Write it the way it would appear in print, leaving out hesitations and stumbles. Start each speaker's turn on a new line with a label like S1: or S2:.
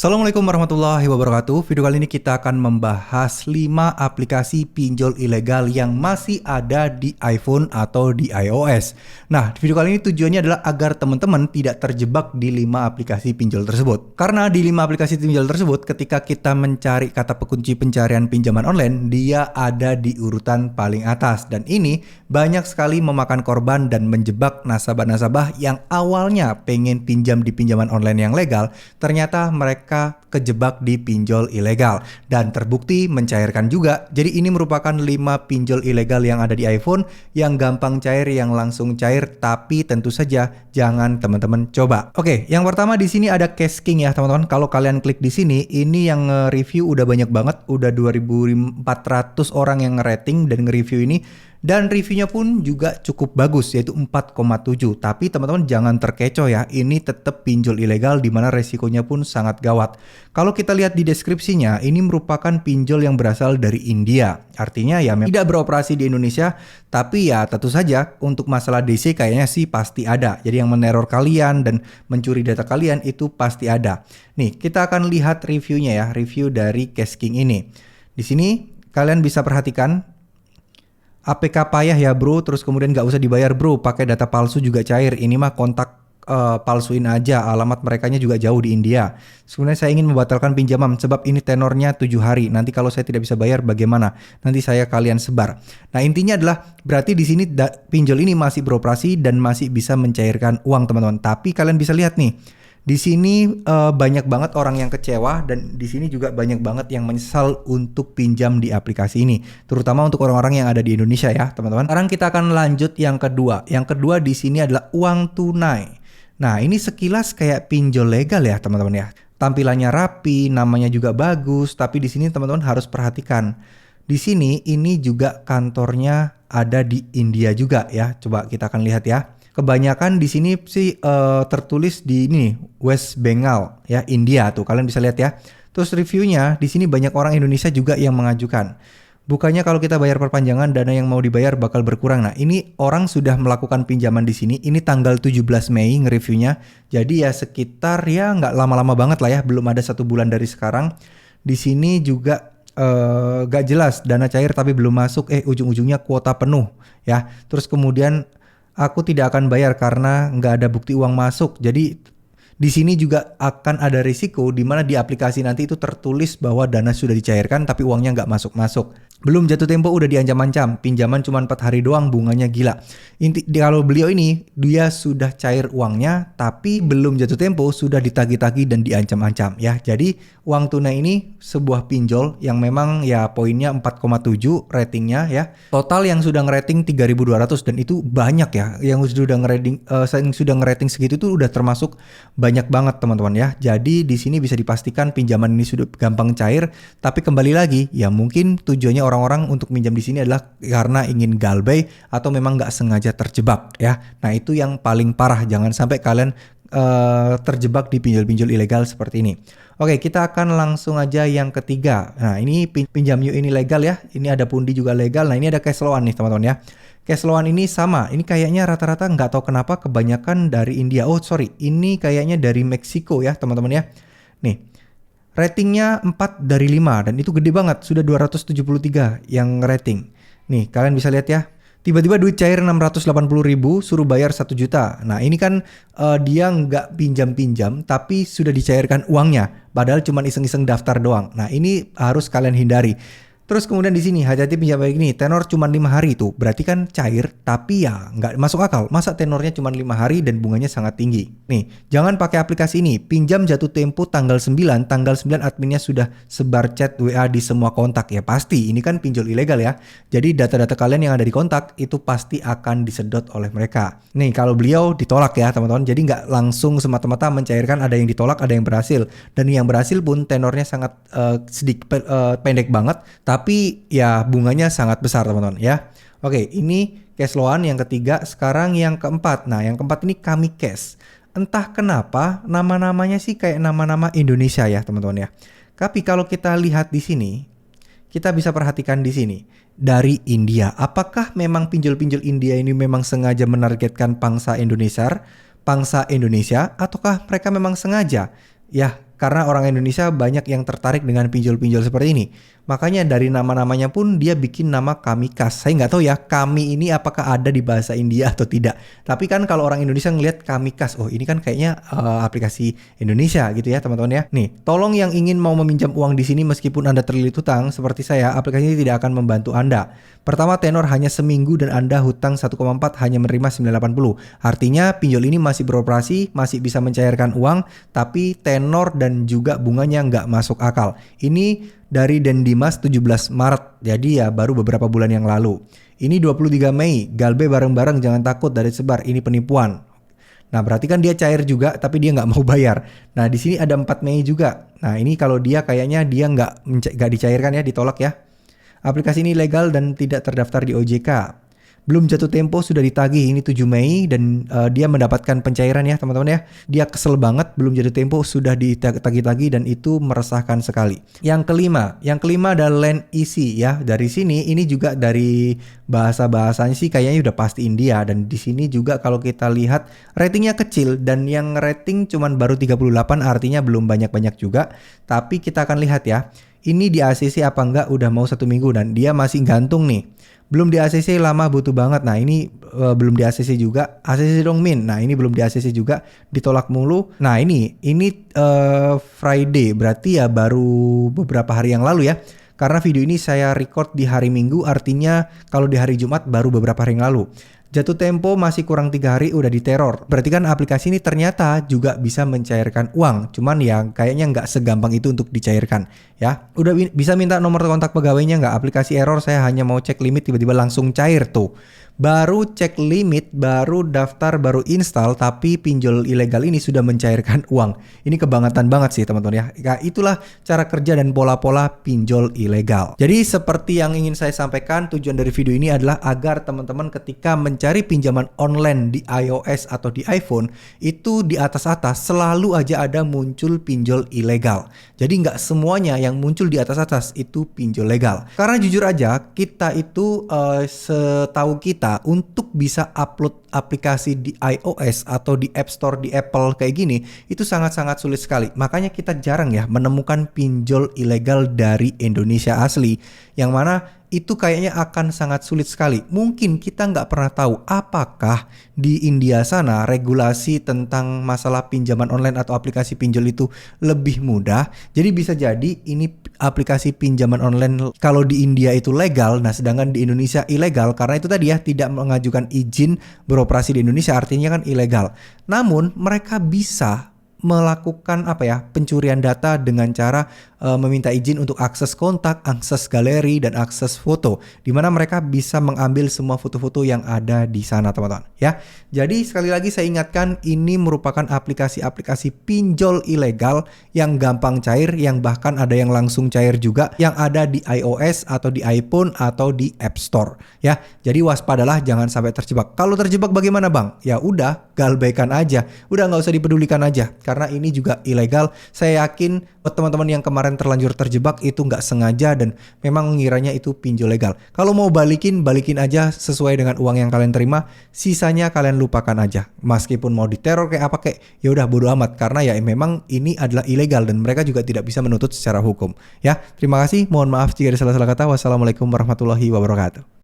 S1: Assalamualaikum warahmatullahi wabarakatuh. Video kali ini kita akan membahas 5 aplikasi pinjol ilegal yang masih ada di iPhone atau di iOS. Nah, video kali ini tujuannya adalah agar teman-teman tidak terjebak di 5 aplikasi pinjol tersebut. Karena di 5 aplikasi pinjol tersebut, ketika kita mencari kata kunci pencarian pinjaman online, dia ada di urutan paling atas. Dan ini banyak sekali memakan korban dan menjebak nasabah-nasabah yang awalnya pengen pinjam di pinjaman online yang legal, ternyata mereka kejebak di pinjol ilegal dan terbukti mencairkan juga. Jadi ini merupakan 5 pinjol ilegal yang ada di iPhone yang gampang cair, yang langsung cair, tapi tentu saja jangan teman-teman coba. Oke, yang pertama di sini ada CashKing ya teman-teman. Kalau kalian klik di sini, ini yang nge-review udah banyak banget, udah 2.400 orang yang nge-rating dan nge-review ini. Dan reviewnya pun juga cukup bagus, yaitu 4,7. Tapi teman-teman jangan terkecoh ya, ini tetap pinjol ilegal di mana resikonya pun sangat gawat. Kalau kita lihat di deskripsinya, ini merupakan pinjol yang berasal dari India. Artinya ya tidak beroperasi di Indonesia, tapi ya tentu saja untuk masalah DC kayaknya sih pasti ada. Jadi yang meneror kalian dan mencuri data kalian itu pasti ada. Nih, kita akan lihat reviewnya ya, review dari CashKing ini. Di sini kalian bisa perhatikan APK payah ya bro, terus kemudian nggak usah dibayar bro, pakai data palsu juga cair. Ini mah kontak palsuin aja, alamat merekanya juga jauh di India. Sebenarnya saya ingin membatalkan pinjaman sebab ini tenornya 7 hari. Nanti kalau saya tidak bisa bayar bagaimana? Nanti saya kalian sebar. Nah intinya adalah berarti di sini pinjol ini masih beroperasi dan masih bisa mencairkan uang teman-teman. Tapi kalian bisa lihat nih. Di sini banyak banget orang yang kecewa dan di sini juga banyak banget yang menyesal untuk pinjam di aplikasi ini, terutama untuk orang-orang yang ada di Indonesia ya, teman-teman. Sekarang kita akan lanjut yang kedua. Yang kedua di sini adalah uang tunai. Nah, ini sekilas kayak pinjol legal ya, teman-teman ya. Tampilannya rapi, namanya juga bagus, tapi di sini teman-teman harus perhatikan. Di sini ini juga kantornya ada di India juga ya. Coba kita akan lihat ya. Kebanyakan di sini sih tertulis di ini West Bengal ya, India tuh kalian bisa lihat ya. Terus reviewnya di sini banyak orang Indonesia juga yang mengajukan. Bukannya kalau kita bayar perpanjangan dana yang mau dibayar bakal berkurang. Nah ini orang sudah melakukan pinjaman di sini. Ini tanggal 17 Mei nge-reviewnya. Jadi ya sekitar ya nggak lama-lama banget lah ya. Belum ada 1 bulan dari sekarang. Di sini juga gak jelas dana cair tapi belum masuk. Ujung-ujungnya kuota penuh ya. Terus kemudian aku tidak akan bayar karena nggak ada bukti uang masuk. Jadi di sini juga akan ada risiko di mana di aplikasi nanti itu tertulis bahwa dana sudah dicairkan tapi uangnya nggak masuk-masuk. Belum jatuh tempo udah diancam-ancam, pinjaman cuma 4 hari doang, bunganya gila. Kalau beliau ini dia sudah cair uangnya tapi belum jatuh tempo sudah ditagih-tagih dan diancam-ancam ya. Jadi uang tunai ini sebuah pinjol yang memang ya poinnya 4,7 ratingnya ya. Total yang sudah ngerating 3.200 dan itu banyak ya. Yang sudah ngerating segitu tuh udah termasuk banyak banget teman-teman ya. Jadi di sini bisa dipastikan pinjaman ini sudah gampang cair, tapi kembali lagi ya mungkin tujuannya orang-orang untuk minjam di sini adalah karena ingin galbay atau memang nggak sengaja terjebak ya. Nah itu yang paling parah, jangan sampai kalian terjebak di pinjol-pinjol ilegal seperti ini. Oke, kita akan langsung aja yang ketiga. Nah ini pinjam yuk ini legal ya. Ini ada Pundi juga legal. Nah ini ada Cashloan nih teman-teman ya. Cashloan ini sama, ini kayaknya rata-rata nggak tahu kenapa kebanyakan dari India. Oh sorry, ini kayaknya dari Meksiko ya teman-teman ya. Nih, ratingnya 4 dari 5 dan itu gede banget, sudah 273 yang rating. Nih, kalian bisa lihat ya. Tiba-tiba duit cair 680.000, suruh bayar 1 juta. Nah ini kan dia nggak pinjam-pinjam, tapi sudah dicairkan uangnya. Padahal cuma iseng-iseng daftar doang. Nah ini harus kalian hindari. Terus kemudian di sini hati-hati pinjaman ini tenor cuma 5 hari tuh. Berarti kan cair tapi ya nggak masuk akal. Masa tenornya cuma 5 hari dan bunganya sangat tinggi. Nih, jangan pakai aplikasi ini. Pinjam jatuh tempo tanggal 9. Tanggal 9 adminnya sudah sebar chat WA di semua kontak ya. Pasti ini kan pinjol ilegal ya. Jadi data-data kalian yang ada di kontak itu pasti akan disedot oleh mereka. Nih, kalau beliau ditolak ya teman-teman. Jadi nggak langsung semata-mata mencairkan, ada yang ditolak, ada yang berhasil. Dan yang berhasil pun tenornya sangat pendek banget. Tapi ya bunganya sangat besar teman-teman ya. Oke, ini Cashloan yang ketiga. Sekarang yang keempat. Nah yang keempat ini Kami Cash. Entah kenapa nama-namanya sih kayak nama-nama Indonesia ya teman-teman ya. Tapi kalau kita lihat di sini, kita bisa perhatikan di sini dari India. Apakah memang pinjol-pinjol India ini memang sengaja menargetkan pangsa Indonesia, ataukah mereka memang sengaja? Ya karena orang Indonesia banyak yang tertarik dengan pinjol-pinjol seperti ini. Makanya dari nama-namanya pun dia bikin nama Kamikaz. Saya nggak tahu ya kami ini apakah ada di bahasa India atau tidak. Tapi kan kalau orang Indonesia ngelihat Kamikaz, oh ini kan kayaknya aplikasi Indonesia gitu ya teman-teman ya. Nih, tolong yang ingin mau meminjam uang di sini meskipun Anda terlilit hutang seperti saya, aplikasi ini tidak akan membantu Anda. Pertama, tenor hanya seminggu dan Anda hutang 1,4 hanya menerima 980. Artinya pinjol ini masih beroperasi, masih bisa mencairkan uang, tapi tenor dan juga bunganya nggak masuk akal. Ini dari Dendimas 17 Maret, jadi ya baru beberapa bulan yang lalu. Ini 23 Mei, Galbe bareng-bareng jangan takut dari sebar, ini penipuan. Nah berarti kan dia cair juga tapi dia nggak mau bayar. Nah di sini ada 4 Mei juga. Nah ini kalau dia kayaknya dia nggak dicairkan ya, ditolak ya. Aplikasi ini legal dan tidak terdaftar di OJK. Belum jatuh tempo sudah ditagih, ini 7 Mei dan dia mendapatkan pencairan ya teman-teman ya. Dia kesel banget belum jatuh tempo sudah ditagih-tagih dan itu meresahkan sekali. Yang kelima adalah Land Easy ya. Dari sini ini juga dari bahasa-bahasanya sih kayaknya udah pasti India dan di sini juga kalau kita lihat ratingnya kecil dan yang rating cuman baru 38 artinya belum banyak-banyak juga. Tapi kita akan lihat ya. Ini di ACC apa enggak udah mau 1 minggu dan dia masih gantung nih. Belum di ACC lama butuh banget. Nah ini belum di ACC juga. ACC dong Min. Nah ini belum di ACC juga. Ditolak mulu. Nah ini Friday. Berarti ya baru beberapa hari yang lalu ya. Karena video ini saya record di hari Minggu. Artinya kalau di hari Jumat baru beberapa hari yang lalu. Jatuh tempo masih kurang 3 hari udah diteror. Berarti kan aplikasi ini ternyata juga bisa mencairkan uang. Cuman ya kayaknya nggak segampang itu untuk dicairkan ya. Udah bisa minta nomor kontak pegawainya nggak? Aplikasi error, saya hanya mau cek limit tiba-tiba langsung cair tuh. Baru cek limit, baru daftar, baru install, tapi pinjol ilegal ini sudah mencairkan uang. Ini kebangetan banget sih teman-teman ya. Itulah cara kerja dan pola-pola pinjol ilegal. Jadi seperti yang ingin saya sampaikan, tujuan dari video ini adalah agar teman-teman ketika mencari pinjaman online di iOS atau di iPhone, itu di atas-atas selalu aja ada muncul pinjol ilegal. Jadi nggak semuanya yang muncul di atas-atas itu pinjol legal. Karena jujur aja, kita itu setahu kita untuk bisa upload aplikasi di iOS atau di App Store di Apple kayak gini itu sangat-sangat sulit sekali. Makanya kita jarang ya menemukan pinjol ilegal dari Indonesia asli, yang mana itu kayaknya akan sangat sulit sekali. Mungkin kita nggak pernah tahu apakah di India sana regulasi tentang masalah pinjaman online atau aplikasi pinjol itu lebih mudah. Jadi bisa jadi ini aplikasi pinjaman online kalau di India itu legal, nah sedangkan di Indonesia ilegal karena itu tadi ya tidak mengajukan izin beroperasi di Indonesia, artinya kan ilegal. Namun mereka bisa melakukan pencurian data dengan cara meminta izin untuk akses kontak, akses galeri dan akses foto, di mana mereka bisa mengambil semua foto-foto yang ada di sana teman-teman ya. Jadi sekali lagi saya ingatkan, ini merupakan aplikasi-aplikasi pinjol ilegal yang gampang cair, yang bahkan ada yang langsung cair juga, yang ada di iOS atau di iPhone atau di App Store ya. Jadi waspadalah jangan sampai terjebak. Kalau terjebak bagaimana Bang? Ya udah galbaikan aja, udah nggak usah dipedulikan aja karena ini juga ilegal. Saya yakin buat teman-teman yang kemarin terlanjur terjebak itu nggak sengaja dan memang ngiranya itu pinjol legal. Kalau mau balikin aja sesuai dengan uang yang kalian terima, sisanya kalian lupakan aja. Meskipun mau diteror kayak apa kayak, ya udah bodo amat karena ya memang ini adalah ilegal dan mereka juga tidak bisa menuntut secara hukum. Ya, terima kasih. Mohon maaf jika ada salah-salah kata. Wassalamualaikum warahmatullahi wabarakatuh.